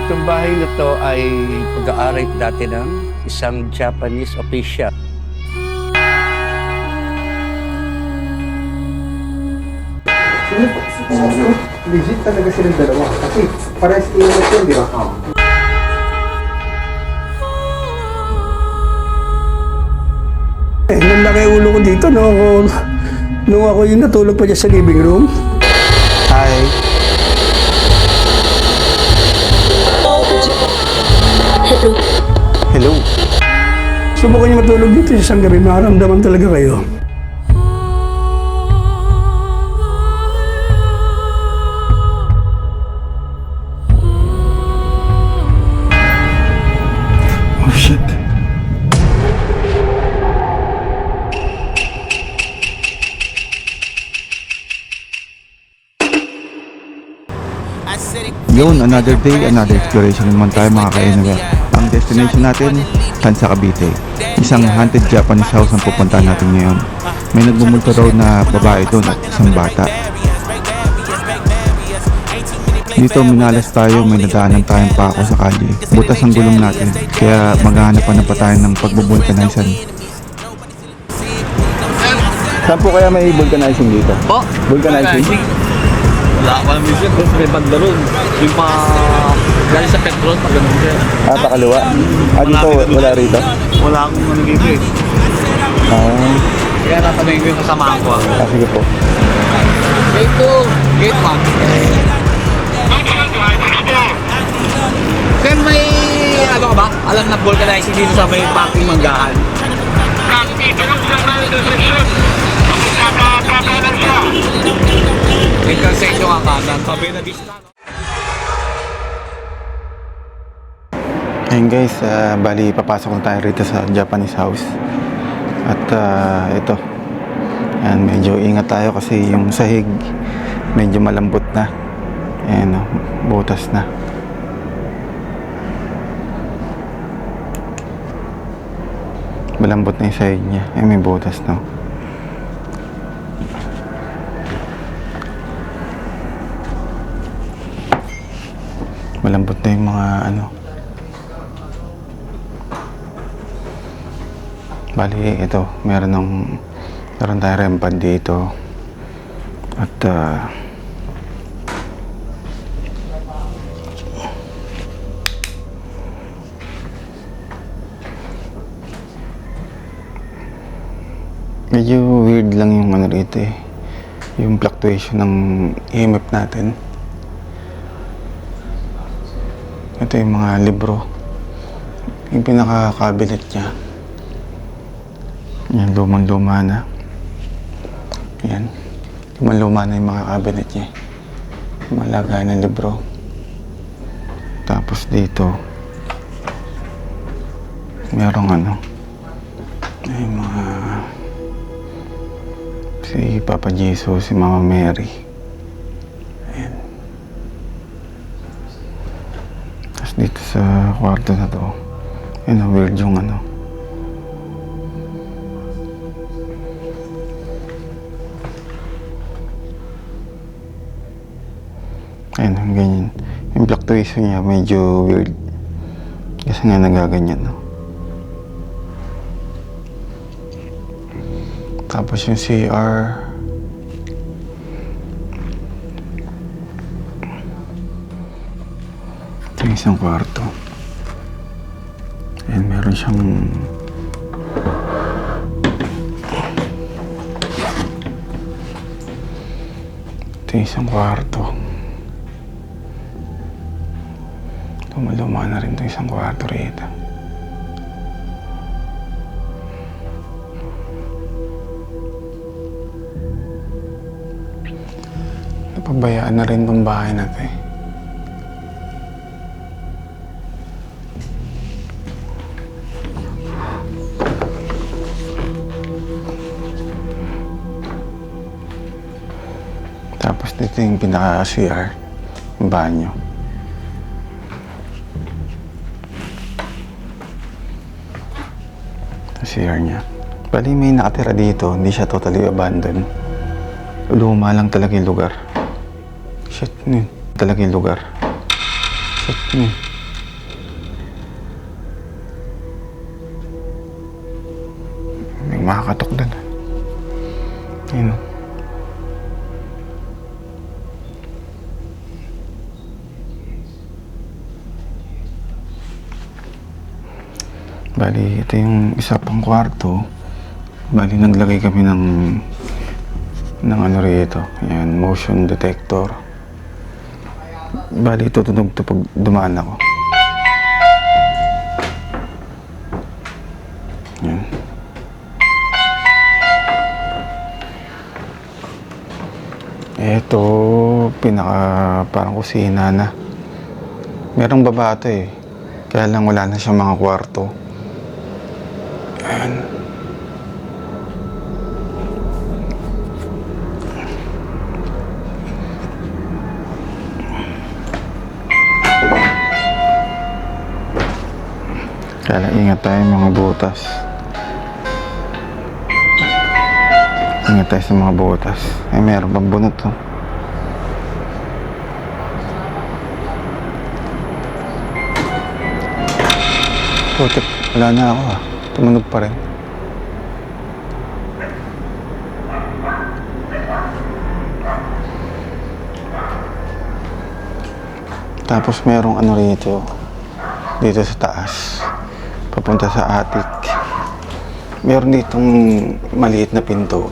Itong bahay na to ay pag-aaral dati ng isang Japanese official. Legit talaga silang dalawa. Kasi parehas ingat yun, di ba? Nung laki ulo ko dito, nung ako yung natulog pa dyan sa living room. Hi. Hello. Hello. Subukan niyo matulog dito sa isang gabi, makaramdaman talaga kayo. Oh shit. Yun, another day, another exploration naman tayo mga ka-NWF. Ang destination natin, Tansa, Cavite. Isang haunted Japanese house ang pupuntahan natin ngayon. May nagbumulto raw na babae doon at isang bata. Dito minalas tayo, may nadaanan tayong pako sa kalye. Butas ang gulong natin, kaya maghahanap pa tayo ng pagbubulkanisan. Saan po kaya may vulcanizing dito? Po? Vulcanizing? Wala ako namin siya. Tapos may banda ron. Yung pa... Galing sa petrol, pag ganun siya. Ah, pakaliwa? Ah, dito wala rito? Wala akong ano dito eh. Ah, Kaya tatanungin ko yung kasama ko. sige po. Gate 2, Gate 1. Then may... Ano ka ba? Alam na vulcanizing dito sa may parking manggahan. May kansenyo ka kanan. Sabi na dista. Ayun guys, bali papasok na tayo rito sa Japanese house. At ito, yan, medyo ingat tayo kasi yung sahig medyo malambot na. Ayan, butas na. Malambot na yung sahig niya. Ay, may butas na. Malambot na yung mga ano. Bali, ito, meron tayong REM pad dito. At medyo weird lang yung ano rito eh. Yung fluctuation ng EMF natin. Ito yung mga libro. Yung pinaka-cabinet niya. Yan, lumang-luma na. Yan. Lumang-luma na yung mga cabinet niya. Yung mga lagayan ng libro. Tapos dito, merong ano, ay mga si Papa Jesus, si Mama Mary. Ayan. Tapos dito sa kwarto na to, yun, weird yung ano. Ayan, ganyan. Yung fluctuation niya medyo weird. Kasi nga nagaganyan, no? Tapos yung CR. Ito yung isang kwarto. Ayan, meron siyang ito yung isang kwarto. Lumaluma na rin ito isang kwarto rito. Napabayaan na rin itong bahay na ito eh. Tapos dito yung pinaka-CR, yung banyo. CR niya. Bali may nakatira dito, hindi siya totally abandoned. Luma lang talaga yung lugar. Shit, yun. Talaga yung lugar. Shit, yun. Nakakatok doon. Ayun. Bali, ito yung isa pang kwarto. Bali, naglagay kami ng ano rito. Ayan, motion detector. Bali, tutunog to pag dumaan ako. Ayan. Ito, pinaka parang kusina na. Merong baba ito eh. Kaya lang wala na siyang mga kwarto. Ayan. Kaya lang ingat tayo mga butas. Ingat tayo sa mga butas. Ay, meron pang bunot to. Putik, wala na ako ah. Tumunog pa rin. Tapos merong ano rito. Dito sa taas. Papunta sa attic. Meron ditong maliit na pinto.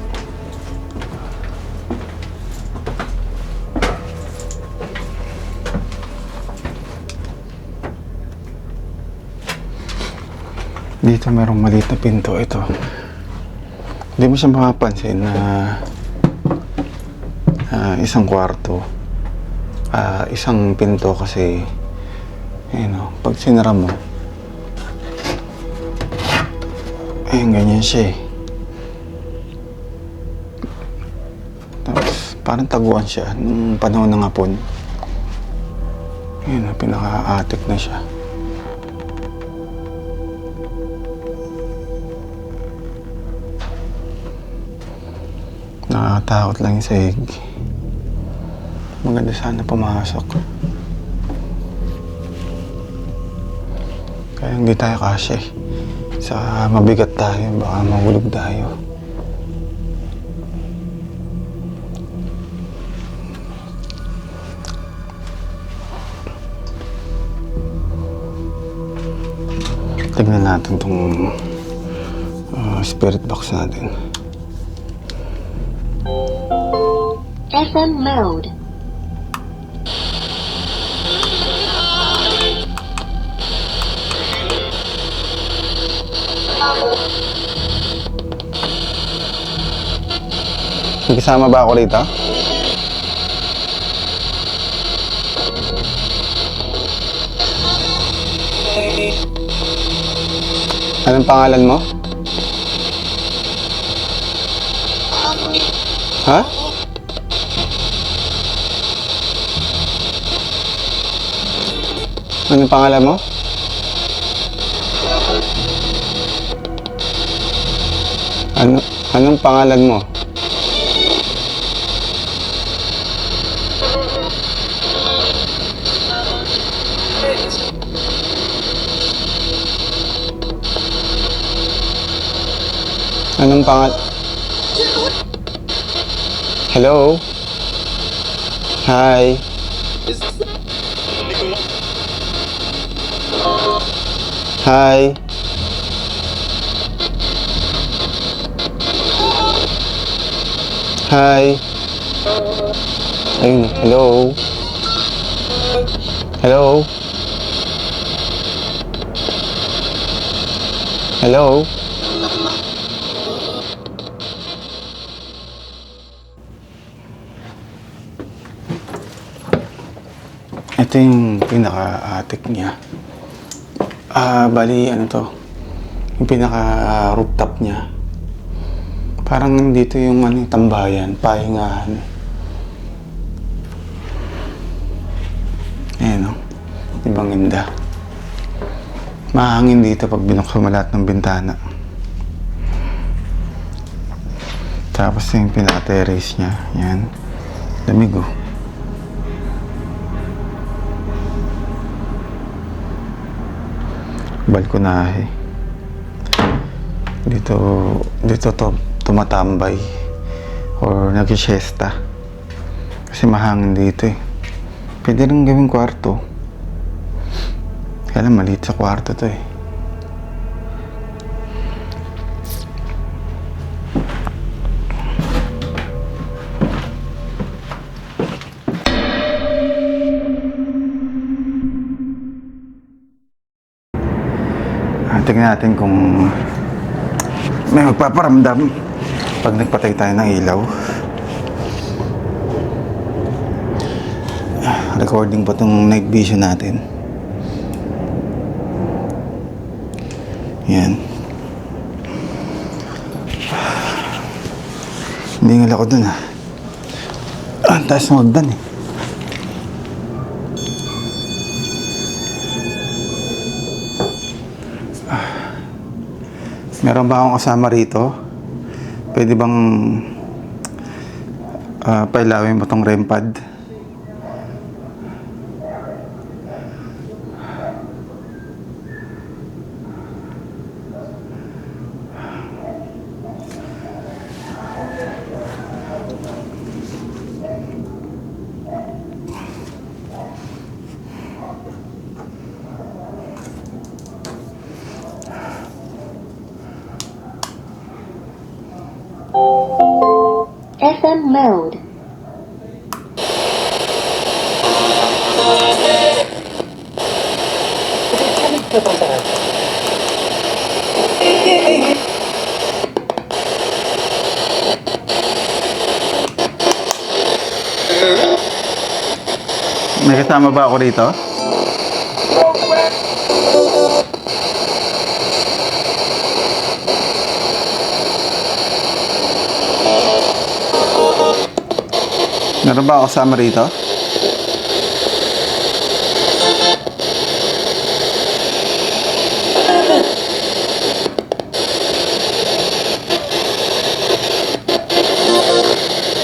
Dito merong maliit na pinto. Ito. Hindi mo siya makapansin na isang kwarto. Isang pinto kasi pag sinara mo ganyan siya eh. Tapos parang taguan siya nung panahon ng hapon. Pinaka-attic na siya. Nakakatakot lang yung sahig. Maganda sana pumasok. Kaya hindi tayo kasya eh. Sa mabigat tayo, baka mahulog tayo. Tignan natin tong spirit box natin. FM mode. May kasama ba ako rito? Anong pangalan mo? Ha? Anong pangalan mo? Anong pangalan mo? Anong pangalan? Hello? Hi? Hi? Hi? Ayun, hello? Hello? Hello? Ito yung pinaka-attic niya. Bali, ano to? Yung pinaka-rooftop niya. Parang dito yung tambayan, pahingahan. Ayan o. Ibang ganda. Mahangin dito pag binuksan mo lahat ng bintana. Tapos yung pinaka-terrace niya. Ayan. Lamig o. Balkonahe. Dito tumatambay or nag-siesta. Kasi mahangin dito eh. Pwede rin gawing kwarto. Kaya lang maliit sa kwarto to eh. Tingnan natin kung may magpaparamdam pag nagpatay tayo ng ilaw. Recording pa tong night vision natin. Yan. Hindi nga ako dun ah. Ang taas ng hagdan eh. Meron ba akong kasama rito? Pwede bang pailawin mo tong REM pad? FM mode. May kasama ba ako rito? Meron ba ako kasama rito?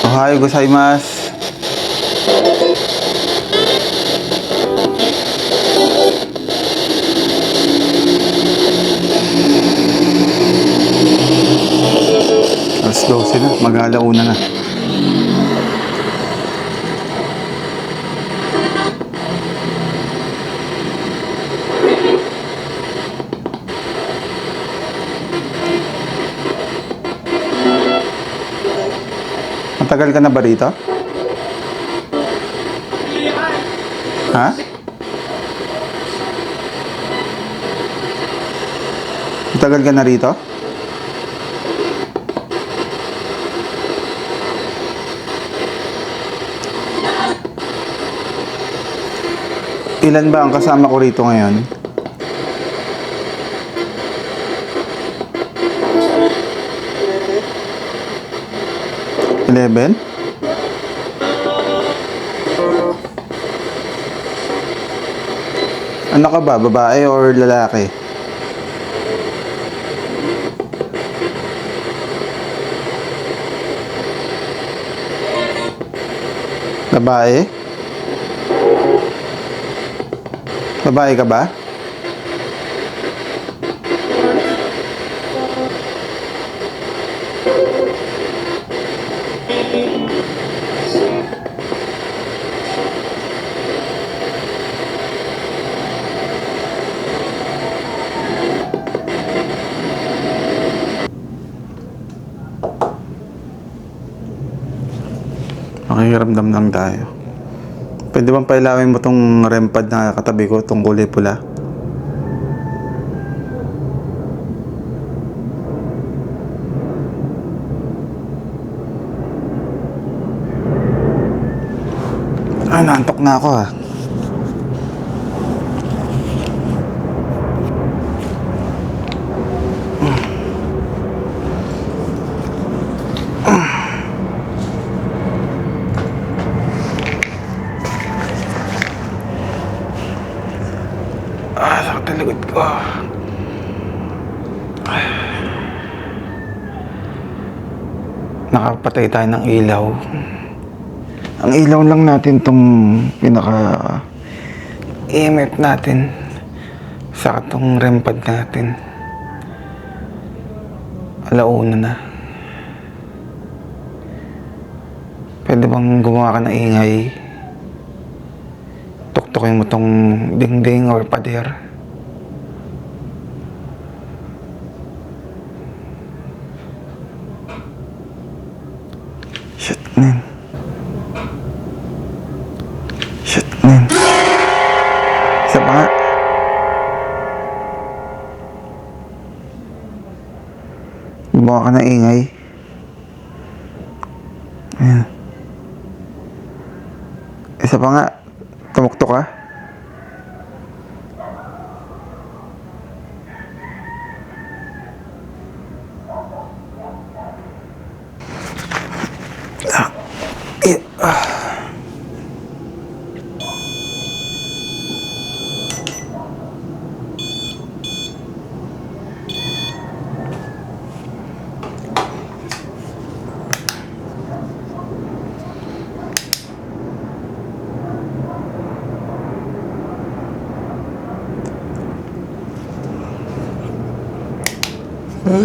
Ohayo gozaimasu. Alas 12 na, mag-alauna na. Matagal ka na ba rito? Ha? Matagal ka na rito? Ilan ba ang kasama ko rito ngayon? Eleven? Ano ka ba? Babae or lalaki? Babae? Babae ka ba? Makikiramdam lang tayo. Pwede bang pailawin mo tong REM pad na katabi ko, tong kulay pula? Ay, naantok na ako ah. Sakit ang likod ko. Nakapatay tayo ng ilaw. Ang ilaw lang natin tong pinaka EMF natin sa tong REM pad natin. alauna na. Pwede bang gumawa ka ng ingay? Tuktukin mo tong dingding or pader. Shit, nin. Shit, nin. Isa pa nga. Gumawa ka ng ingay. Ayan. Isa pa nga. Tumuktok ka.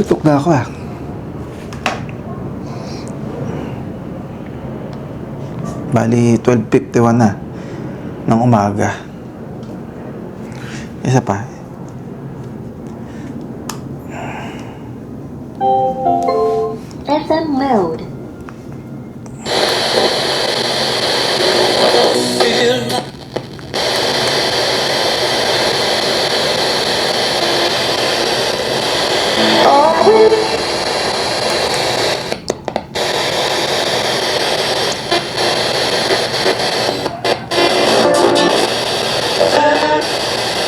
Tuk na ako ah. Bali, 12:51 na ng umaga. Isa pa. FM mode.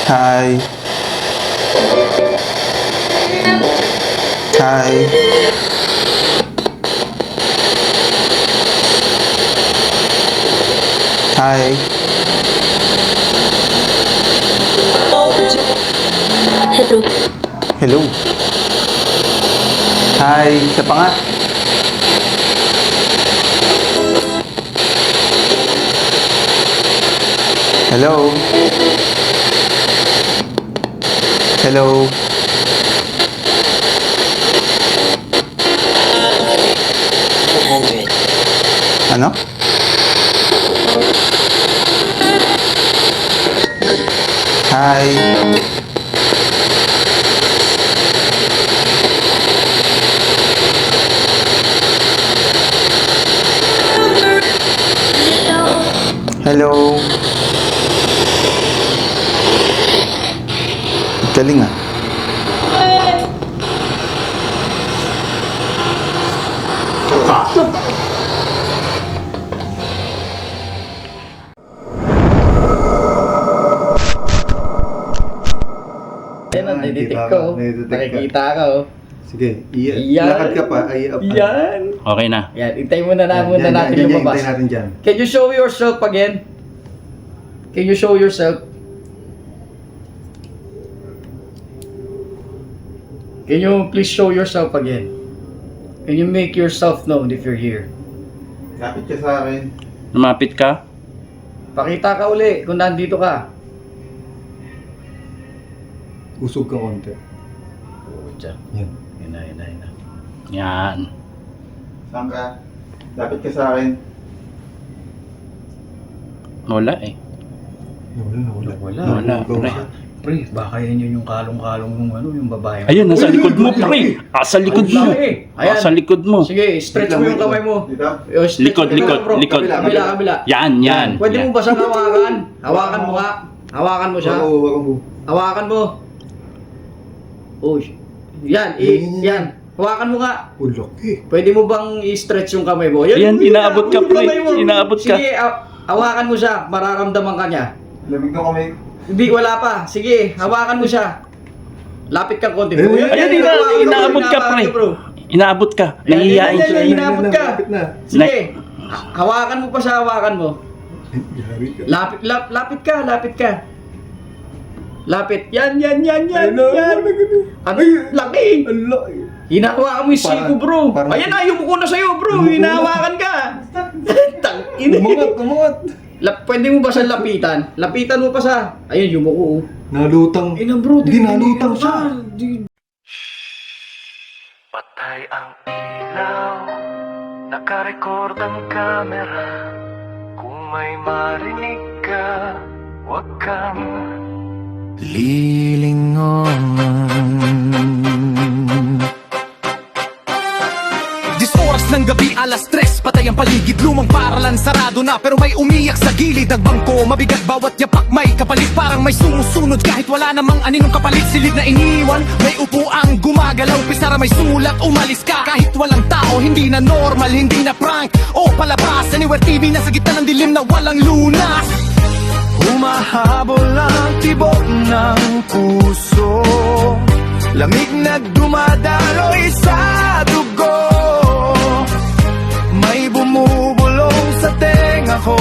Hi. Hi. Hi. Hello. Hello. Hi. Isa pa nga. Hello. Hello. Ano? Hi. Hello. Galing ah. Yan, nadiditik ko. Nakikita ka, oh. Sige, Yan. lakad ka pa, ay up. Yan. Okay na. Yan, hintayin muna natin lumabas. Hintayin natin dyan. Can you show yourself again? Can you show yourself? Can you please show yourself again? Can you make yourself known if you're here? Kapit ka sa akin. Lumapit ka? Pakita ka uli kung nandito ka. Usog ka konti. Diyan. Yan. Yan na. Yan. Saan ka? Lapit ka sa akin. Wala eh. Wala. Pre. Pre, baka yan yun yung kalong-kalong yung yung babae. Ayun, nasa likod mo, pre. Sa likod mo. Ayan. Sa likod mo. Sige, stretch mo yung kamay mo. Dito? Stretch Likod. Kabila. Yan. Pwede mo ba siyang hawakan? Hawakan mo nga. Hawakan mo siya. Oo. Hawakan mo. Oh, yan. Yan. Hawakan mo nga. Ulaki. Pwede mo bang i-stretch yung kamay mo? Yan, inaabot ka, yung pre. kamay mo. Inaabot ka. Sige, hawakan mo siya. Mararamdaman ka niya. Lamig na kami. Hindi, wala pa. Sige, hawakan mo siya. Lapit kang konti. Ayun, inaabot ka, pre. Inaabot ka. Nahihiyain siya. Inaabot ka. Lapit na. Sige, hawakan mo pa siya, hawakan mo. Lapit ka. Lapit. Yan. Ano? Laki. Hinahawakan mo yung siko, bro. parang- Ayan na, yumuko na sa'yo, bro. Hinahawakan ka. Umungat. Pwede mo ba siya lapitan? Lapitan mo pa siya. Ayun, yumuko. Nalutang. Ina, bro. Hindi, nalutang siya. Patay. Patay ang ilaw, nakarecord ang camera. Kung may marinig ka, huwag kang lilingon. 10 oras ng gabi, alas 3, patay ang paligid. Lumang paralan, sarado na, pero may umiyak sa gilid. Ang bangko, mabigat bawat yapak, may kapalit. Parang may sumusunod kahit wala namang aninong kapalit. Silid na iniwan, may upuang gumagalaw. Pisara may sulat, umalis ka kahit walang tao. Hindi na normal, hindi na prank o palabas. Anywhere TV, nasa gitna ng dilim na walang lunas. Humahabol ang tibok ng puso, lamig na dumadaloy sa dugo. May bumubulong sa tenga ko,